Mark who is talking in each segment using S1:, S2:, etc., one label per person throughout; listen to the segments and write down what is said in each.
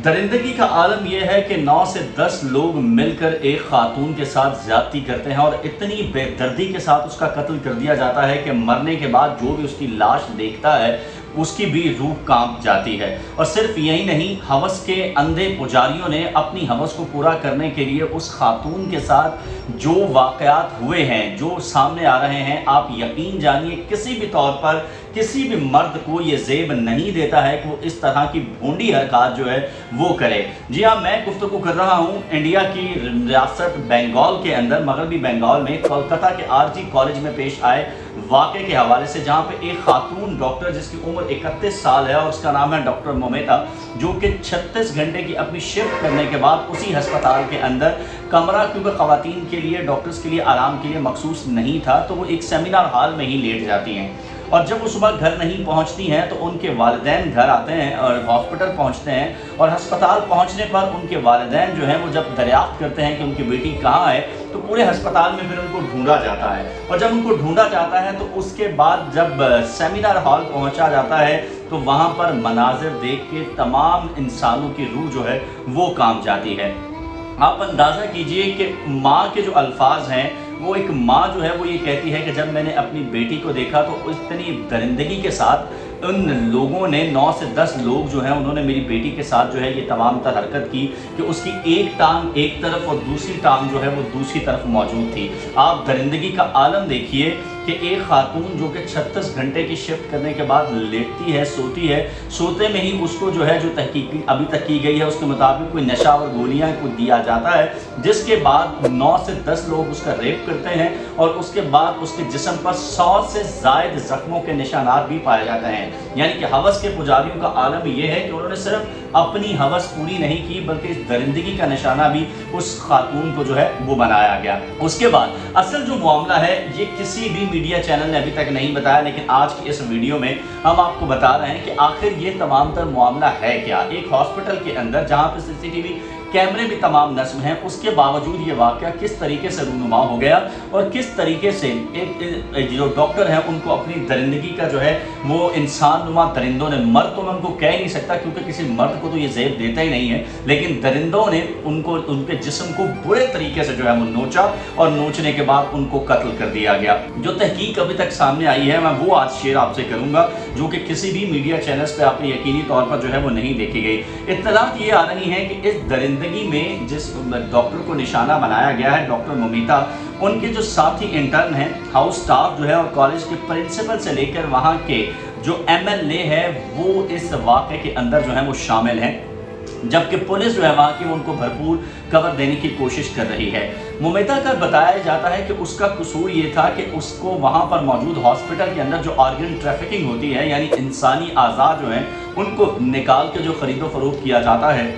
S1: درندگی کا عالم یہ ہے کہ 9 سے 10 لوگ مل کر ایک خاتون کے ساتھ زیادتی کرتے ہیں اور اتنی بے دردی کے ساتھ اس کا قتل کر دیا جاتا ہے کہ مرنے کے بعد جو بھی اس کی لاش دیکھتا ہے اس کی بھی روح کانپ جاتی ہے۔ اور صرف یہی نہیں، ہوس کے اندھے پجاریوں نے اپنی ہوس کو پورا کرنے کے لیے اس خاتون کے ساتھ جو واقعات ہوئے ہیں، جو سامنے آ رہے ہیں، آپ یقین جانیے کسی بھی طور پر کسی بھی مرد کو یہ زیب نہیں دیتا ہے کہ وہ اس طرح کی بھونڈی حرکات جو ہے وہ کرے۔ جی ہاں، میں گفتگو کر رہا ہوں انڈیا کی ریاست بنگال کے اندر، مغربی بنگال میں کولکتہ کے RG کالج میں پیش آئے واقعے کے حوالے سے، جہاں پہ ایک خاتون ڈاکٹر جس کی عمر 31 سال ہے اور اس کا نام ہے ڈاکٹر مومیتا، جو کہ 36 گھنٹے کی اپنی شفٹ کرنے کے بعد اسی ہسپتال کے اندر کمرہ، کیونکہ خواتین کے لیے، ڈاکٹرز کے لیے آرام کے لیے مخصوص نہیں تھا، تو وہ ایک سیمینار ہال میں ہی لیٹ جاتی ہیں۔ اور جب وہ صبح گھر نہیں پہنچتی ہیں تو ان کے والدین گھر آتے ہیں اور ہاسپٹل پہنچتے ہیں، اور ہسپتال پہنچنے پر ان کے والدین جو ہیں وہ جب دریافت کرتے ہیں کہ ان کی بیٹی کہاں ہے، تو پورے ہسپتال میں پھر ان کو ڈھونڈا جاتا ہے۔ اور جب ان کو ڈھونڈا جاتا ہے تو اس کے بعد جب سیمینار ہال پہنچا جاتا ہے تو وہاں پر مناظر دیکھ کے تمام انسانوں کی روح جو ہے وہ کانپ جاتی ہے۔ آپ اندازہ کیجئے کہ ماں کے جو الفاظ ہیں، وہ ایک ماں جو ہے وہ یہ کہتی ہے کہ جب میں نے اپنی بیٹی کو دیکھا تو اتنی درندگی کے ساتھ ان لوگوں نے، 9 سے 10 لوگ جو ہیں، انہوں نے میری بیٹی کے ساتھ جو ہے یہ تمام تر حرکت کی کہ اس کی ایک ٹانگ ایک طرف اور دوسری ٹانگ جو ہے وہ دوسری طرف موجود تھی۔ آپ درندگی کا عالم دیکھیے کہ ایک خاتون جو کہ 36 گھنٹے کی شفٹ کرنے کے بعد لیٹتی ہے، سوتے میں ہی اس کو جو ہے، جو تحقیق ابھی تک کی گئی ہے اس کے مطابق کوئی نشہ اور گولیاں کو دیا جاتا ہے، جس کے بعد 9 سے 10 لوگ اس کا ریپ کرتے ہیں اور اس کے بعد اس کے جسم پر 100 سے زائد زخموں کے نشانات بھی پائے جاتے ہیں۔ یعنی کہ ہوس کے پجاریوں کا عالم یہ ہے کہ انہوں نے صرف اپنی ہوس پوری نہیں کی بلکہ اس درندگی کا نشانہ بھی اس خاتون کو جو ہے وہ بنایا گیا۔ اس کے بعد اصل جو معاملہ ہے یہ کسی بھی میڈیا چینل نے ابھی تک نہیں بتایا، لیکن آج کی اس ویڈیو میں ہم آپ کو بتا رہے ہیں کہ آخر یہ تمام تر معاملہ ہے کیا۔ ایک ہاسپٹل کے اندر جہاں پہ CCTV کیمرے بھی تمام نصب ہیں، اس کے باوجود یہ واقعہ کس طریقے سے رونما ہو گیا اور کس طریقے سے ایک جو ڈاکٹر ہیں ان کو اپنی درندگی کا جو ہے وہ انسان نما درندوں نے، مرد تو میں ان کو کہہ نہیں سکتا کیونکہ کسی مرد کو تو یہ زیب دیتا ہی نہیں ہے، لیکن درندوں نے ان کے جسم کو برے طریقے سے جو ہے وہ نوچا اور نوچنے کے بعد ان کو قتل کر دیا گیا۔ جو تحقیق ابھی تک سامنے آئی ہے میں وہ آج شیئر آپ سے کروں گا، جو کہ کسی بھی میڈیا چینلز پہ آپ نے یقینی طور پر جو ہے وہ نہیں دیکھی گئی۔ اطلاعات یہ آ رہی ہیں کہ اس درندگی میں جس ڈاکٹر کو نشانہ بنایا گیا ہے، ڈاکٹر مومیتا، ان کے جو ساتھی انٹرن ہیں، ہاؤس سٹاف جو ہے اور کالج کے پرنسپل سے لے کر وہاں کے جو MLA ہے وہ اس واقعے کے اندر جو ہے وہ شامل ہیں، جبکہ پولیس جو ہے وہاں کی ان کو بھرپور کور دینے کی کوشش کر رہی ہے۔ مومیتا کا بتایا جاتا ہے کہ اس کا قصور یہ تھا کہ اس کو وہاں پر موجود ہاسپٹل کے اندر جو آرگن ٹریفکنگ ہوتی ہے، یعنی انسانی اعضاء جو ہیں ان کو نکال کے جو خرید و فروخت کیا جاتا ہے،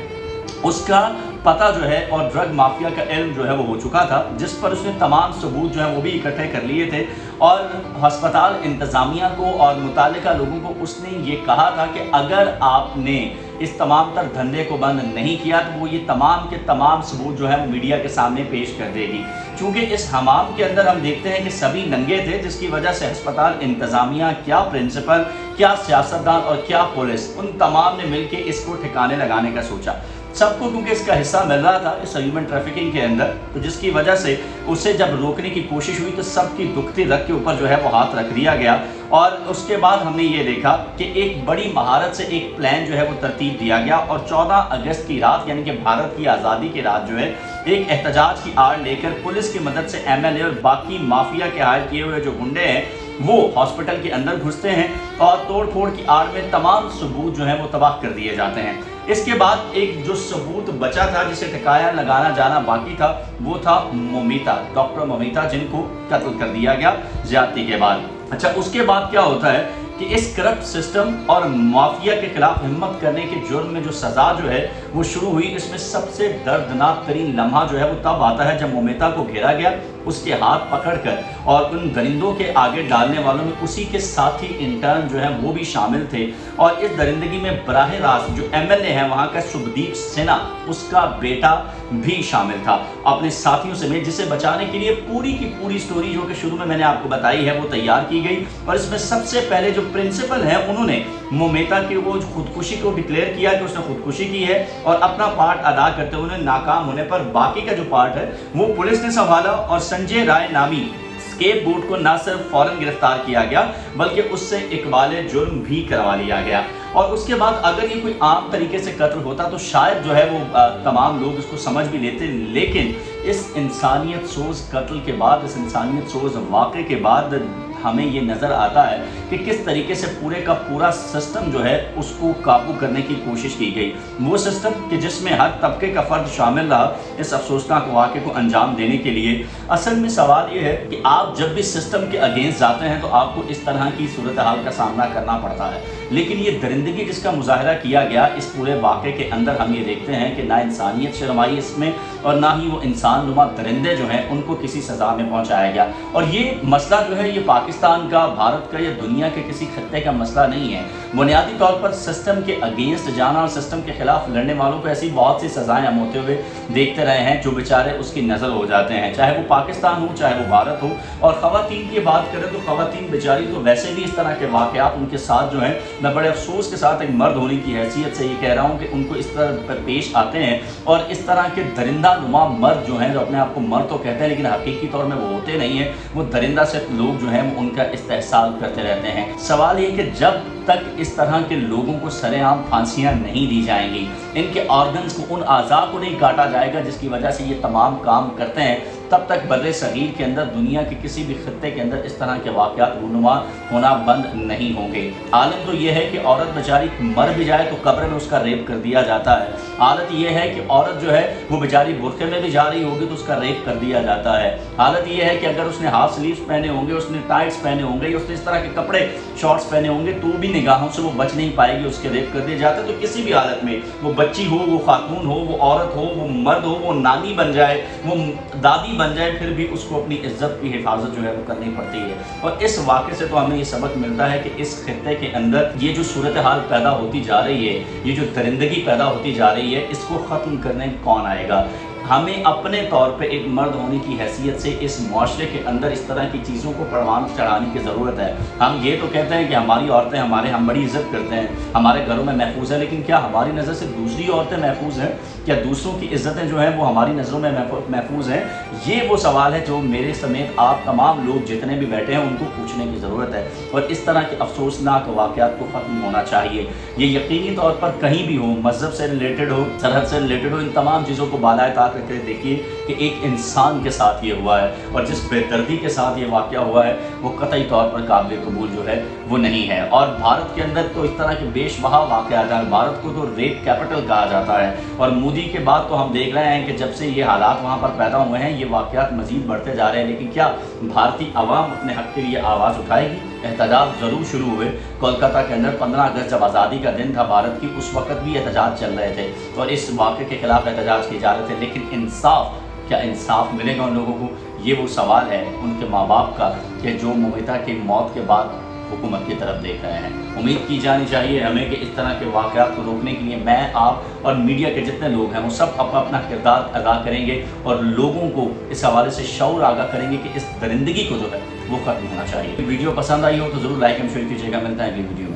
S1: اس کا پتہ جو ہے اور ڈرگ مافیا کا علم جو ہے وہ ہو چکا تھا، جس پر اس نے تمام ثبوت جو ہیں وہ بھی اکٹھے کر لیے تھے، اور ہسپتال انتظامیہ کو اور متعلقہ لوگوں کو اس نے یہ کہا تھا کہ اگر آپ نے اس تمام تر دھندے کو بند نہیں کیا تو وہ یہ تمام کے تمام ثبوت جو ہے میڈیا کے سامنے پیش کر دے گی۔ چونکہ اس حمام کے اندر ہم دیکھتے ہیں کہ سبھی ننگے تھے، جس کی وجہ سے ہسپتال انتظامیہ، کیا پرنسپل، کیا سیاستدان اور کیا پولیس، ان تمام نے مل کے اس کو ٹھکانے لگانے کا سوچا۔ سب کو کیونکہ اس کا حصہ مل رہا تھا اس ہیومن ٹریفکنگ کے اندر، تو جس کی وجہ سے اسے جب روکنے کی کوشش ہوئی تو سب کی دکھتی رگ کے اوپر جو ہے وہ ہاتھ رکھ دیا گیا، اور اس کے بعد ہم نے یہ دیکھا کہ ایک بڑی مہارت سے ایک پلان جو ہے وہ ترتیب دیا گیا، اور 14 اگست کی رات، یعنی کہ بھارت کی آزادی کی رات جو ہے، ایک احتجاج کی آڑ لے کر پولیس کی مدد سے MLA اور باقی مافیا کے ہائر کیے ہوئے جو گنڈے ہیں وہ ہاسپٹل کے اندر گھستے ہیں اور توڑ پھوڑ کی آڑ میں تمام ثبوت جو ہیں وہ تباہ کر دیے جاتے ہیں۔ اس کے بعد ایک جو ثبوت بچا تھا جسے ٹھکایا لگانا جانا باقی تھا، وہ تھا مومیتا، ڈاکٹر مومیتا، جن کو قتل کر دیا گیا زیادتی کے بعد۔ اچھا، اس کے بعد کیا ہوتا ہے کہ اس کرپٹ سسٹم اور مافیا کے خلاف ہمت کرنے کے جرم میں جو سزا جو ہے وہ شروع ہوئی، اس میں سب سے دردناک ترین لمحہ جو ہے وہ تب آتا ہے جب مومیتا کو گھیرا گیا उसके हाथ पकड़कर और उन दरिंदों के आगे डालने वालों में उसी के साथी इंटर्न जो हैं वो भी शामिल थे। और इस दरिंदगी में बराह रास्त जो MLA है वहाँ का शुभदीप सिन्हा, उसका बेटा भी शामिल था अपने साथियों समेत, जिसे बचाने के लिए पूरी की पूरी स्टोरी जो कि शुरू में मैंने आपको बताई है वो तैयार की गई। और इसमें सबसे पहले जो प्रिंसिपल है उन्होंने मोमेता की वो खुदकुशी को डिक्लेयर किया कि उसने खुदकुशी की है और अपना पार्ट अदा करते हुए नाकाम होने पर बाकी का जो पार्ट है वो पुलिस ने संभाला और संजय राय नामी स्केप बोट को न सिर्फ फौरन गिरफ्तार किया गया बल्कि उससे इकबाल जुर्म भी करवा लिया गया। और उसके बाद अगर ये कोई आम तरीके से कत्ल होता तो शायद जो है वो तमाम लोग इसको समझ भी लेते, लेकिन इस इंसानियत सोज कत्ल के बाद, इस इंसानियत सोज वाक़े के बाद हमें ये नज़र आता है कि किस तरीके से पूरे का पूरा सिस्टम जो है उसको काबू करने की कोशिश की गई। वो सिस्टम कि जिसमें हर तबके का फ़र्द शामिल रहा इस अफसोसनाक वाक़े को अंजाम देने के लिए। असल में सवाल ये है कि आप जब भी सिस्टम के अगेंस्ट जाते हैं तो आपको इस तरह की सूरत हाल का सामना करना पड़ता है, लेकिन ये दरिंदगी जिसका मुजाहरा किया गया इस पूरे वाक़े के अंदर हम ये देखते हैं कि ना इंसानियत शर्माई इसमें और ना ही वो इंसान नुमा दरिंदे जो हैं उनको किसी सज़ा में पहुँचाया गया। और ये मसला जो है ये पाकिस्तान का, भारत का या दुनिया के किसी खत्ते का मसला नहीं है। बुनियादी तौर पर सिस्टम के अगेंस्ट जाना और सिस्टम के खिलाफ लड़ने वालों को ऐसी बहुत सी सज़ाएं हम होते हुए देखते रहे हैं जो बेचारे उसकी नज़र हो जाते हैं, चाहे वो पाकिस्तान हो चाहे वो भारत हो। और ख़वातीन की बात करें तो ख़वातीन बेचारी तो वैसे भी इस तरह के वाक़यात उनके साथ जो हैं, मैं बड़े अफसोस के साथ एक मर्द होने की हैसियत से ये कह रहा हूँ कि उनको इस तरह पर पेश आते हैं। और इस तरह के दरिंदा नुमा मर्द जो हैं, जो अपने आप को मर्द तो कहते हैं लेकिन हकीकी तौर में वो होते नहीं हैं, वो दरिंदा से लोग जो हैं वो उनका इस्तेहसाल करते रहते हैं। सवाल ये कि जब तक इस तरह के लोगों को सरेआम फांसियां नहीं दी जाएंगी, इनके ऑर्गन्स को, उन आज़ा को नहीं काटा जाएगा जिसकी वजह से ये तमाम काम करते हैं, तब तक बर्रे सगीर के अंदर, दुनिया के किसी भी खत्ते के अंदर इस तरह के वाक़यात रूनुमा होना बंद नहीं होंगे। आलम तो ये है कि औरत बेचारी मर भी जाए तो कब्र में उसका रेप कर दिया जाता है। हालत ये है कि औरत जो है वो बेचारी बुरखे में भी जा रही होगी तो उसका रेप कर दिया जाता है। हालत ये है कि अगर उसने हाफ स्लीव्स पहने होंगे, उसने टाइट्स पहने होंगे, उसने इस तरह के कपड़े शॉर्ट्स पहने होंगे तो भी निगाहों से वो बच नहीं पाएगी, उसके रेप कर दिए जाते। तो किसी भी हालत में वो बच्ची हो, वो खातून हो, वो औरत हो, वो मर्द हो, वो नानी बन जाए, वो दादी बन जाए, फिर भी उसको अपनी इज्जत की हिफाजत जो है वो करनी पड़ती है। और इस वाक़े से तो हमें ये सबक मिलता है कि इस खित्ते के अंदर ये जो सूरत हाल पैदा होती जा रही है, ये जो दरिंदगी पैदा होती जा रही है, इसको ख़त्म करने कौन आएगा। हमें अपने तौर पे एक मर्द होने की हैसियत से इस मुआशरे के अंदर इस तरह की चीज़ों को परवान चढ़ाने की ज़रूरत है। हम ये तो कहते हैं कि हमारी औरतें हम बड़ी इज्जत करते हैं, हमारे घरों में महफूज है, लेकिन क्या हमारी नज़र से दूसरी औरतें महफूज हैं? क्या दूसरों की इज़्ज़तें जो हैं वो हमारी नज़रों में महफूज हैं? ये वो सवाल है जो मेरे समेत आप तमाम लोग जितने भी बैठे हैं उनको पूछने की ज़रूरत है। और इस तरह के अफसोसनाक वाक़यात को ख़त्म होना चाहिए। ये यकीनी तौर पर कहीं भी हो, मज़हब से रिलेटेड हो, सरहद से रिलेटेड हो, इन तमाम चीज़ों को बालाए ताक रखते देखिए कि एक इंसान के साथ ये हुआ है और जिस बेदर्दी के साथ ये वाक़या हुआ है वो कतई तौर पर काबिल कबूल जो है वो नहीं है। और भारत के अंदर तो इस तरह के बेशबहा वाक़यात हैं। भारत को तो रेप कैपिटल कहा जाता है और मोदी के बाद तो हम देख रहे हैं कि जब से ये हालात वहाँ पर पैदा हुए हैं ये वाक़यात मज़ीद बढ़ते जा रहे हैं। लेकिन क्या भारतीय अवाम अपने हक़ के लिए आवाज़ उठाएगी? एहतजाज ज़रूर शुरू हुए। कोलकाता के अंदर 15 अगस्त जब आज़ादी का दिन था भारत की, उस वक्त भी एहतजाज चल रहे थे और इस वाक़े के ख़िलाफ़ एहतजाज किए जा रहे थे। लेकिन इंसाफ, क्या इंसाफ मिलेगा उन लोगों को? ये वो सवाल है उनके माँ बाप का कि जो मोहिता की मौत के बाद हुकूमत की तरफ देख रहे हैं। उम्मीद की जानी चाहिए हमें कि इस तरह के वाक़यात को रोकने के लिए मैं, आप और मीडिया के जितने लोग हैं वो सब अपना किरदार अदा करेंगे और लोगों को इस हवाले से शऊर आगाह करेंगे कि इस दरिंदगी को जो है वो ख़त्म होना चाहिए। वीडियो पसंद आई हो तो ज़रूर लाइक एंड शेयर कीजिएगा। मिलता है अगली वीडियो।